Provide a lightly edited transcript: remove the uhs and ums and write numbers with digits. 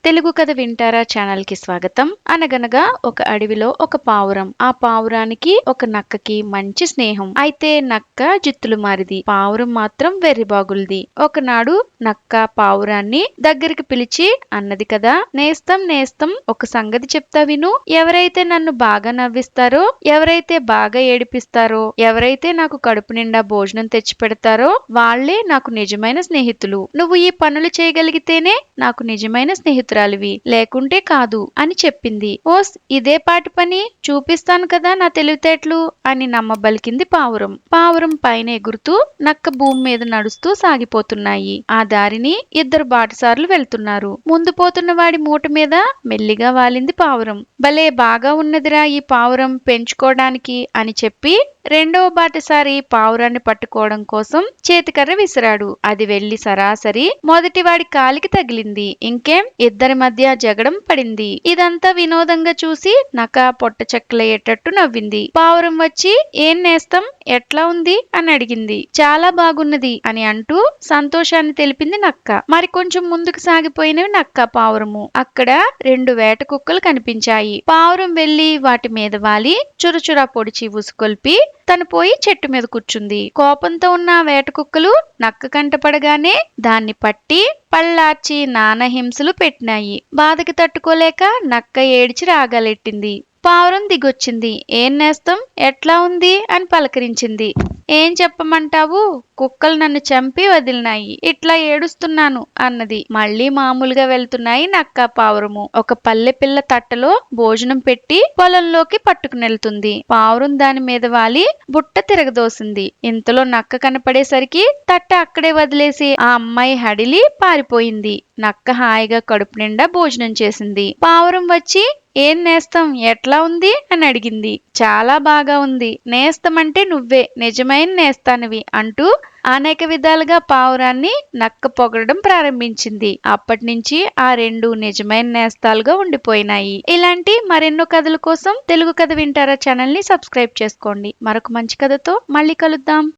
తెలుగు కథ వింటారా ఛానల్ కి స్వాగతం. అనగనగా ఒక అడవిలో ఒక పావురం. ఆ పావురానికి ఒక నక్కకి మంచి స్నేహం. అయితే నక్క జిత్తులు మారిది, పావురం మాత్రం వెర్రిబాగులది. ఒకనాడు నక్క పావురాన్ని దగ్గరికి పిలిచి అన్నది కదా, నేస్తం నేస్తం ఒక సంగతి చెప్తా విను. ఎవరైతే నన్ను బాగా నవ్విస్తారో, ఎవరైతే బాగా ఏడిపిస్తారో, ఎవరైతే నాకు కడుపు నిండా భోజనం తెచ్చి పెడతారో వాళ్లే నాకు నిజమైన స్నేహితులు. నువ్వు ఈ పనులు చేయగలిగితేనే నాకు నిజమైన స్నేహితురాలివి, లేకుంటే కాదు అని చెప్పింది. ఓస్, ఇదే పాటి పని, చూపిస్తాను కదా నా తెలివితేటలు అని నమ్మబలికింది పావురం. పావురం పైన ఎగురుతూ నక్క భూమి మీద నడుస్తూ సాగిపోతున్నాయి. ఆ దారిని ఇద్దరు బాటసారులు వెళ్తున్నారు. ముందు పోతున్న వాడి మూట మీద మెల్లిగా వాలింది పావురం. భలే బాగా ఉన్నదిరా ఈ పావురం పెంచుకోవడానికి అని చెప్పి రెండవ బాటసారి పావురాన్ని పట్టుకోవడం కోసం చేతికర్ర విసిరాడు. అది వెళ్లి సరాసరి మొదటివాడి కాలికి తగిలింది. ఇంకేం, ఇద్దరి మధ్య జగడం పడింది. ఇదంతా వినోదంగా చూసి నక్క పొట్ట చెక్కలయ్యేటట్టు నవ్వింది. పావురం వచ్చి ఏం నేస్తం, ఎట్లా ఉంది అని అడిగింది. చాలా బాగున్నది అని అంటూ సంతోషాన్ని తెలిపింది నక్క. మరి కొంచెం ముందుకు సాగిపోయినవి నక్క పావురము. అక్కడ రెండు వేట కుక్కలు కనిపించాయి. పావురం వెళ్లి వాటి మీద వాలి చురచురా పొడిచి ఉసుకొల్పి తను పోయి చెట్టు మీద కూర్చుంది. కోపంతో ఉన్న వేట కుక్కలు నక్క కంటపడగానే దాన్ని పట్టి పళ్ళార్చి నానా హింసలు పెట్టినాయి. బాధకి తట్టుకోలేక నక్క ఏడిచి రాగాలెట్టింది. పావురం దిగొచ్చింది. ఏం నేస్తం, ఎట్లా ఉంది అని పలకరించింది. ఏం చెప్పమంటావు, కుక్కలు నన్ను చంపి వదిలినాయి, ఇట్లా ఏడుస్తున్నాను అన్నది. మళ్ళీ మామూలుగా వెళ్తున్నాయి నక్క పావురము. ఒక పల్లె పిల్ల తట్టలో భోజనం పెట్టి పొలంలోకి పట్టుకునెళ్తుంది. పావురం దాని మీద వాలి బుట్ట తిరగదోసింది. ఇంతలో నక్క కనపడేసరికి తట్ట అక్కడే వదిలేసి ఆ అమ్మాయి హడిలి పారిపోయింది. నక్క హాయిగా కడుపు నిండా భోజనం చేసింది. పావురం వచ్చి ఏం నేస్తం, ఎట్లా ఉంది అని అడిగింది. చాలా బాగా ఉంది, నేస్తం అంటే నువ్వే నిజమైన నేస్తానివి అంటూ అనేక విధాలుగా పావురాన్ని నక్క పొగడడం ప్రారంభించింది. అప్పటి నుంచి ఆ రెండు నిజమైన నేస్తాలుగా ఉండిపోయినాయి. ఇలాంటి మరెన్నో కథల కోసం తెలుగు కథ వింటారా ఛానల్ ని సబ్స్క్రైబ్ చేసుకోండి. మరొక మంచి కథతో మళ్ళీ కలుద్దాం.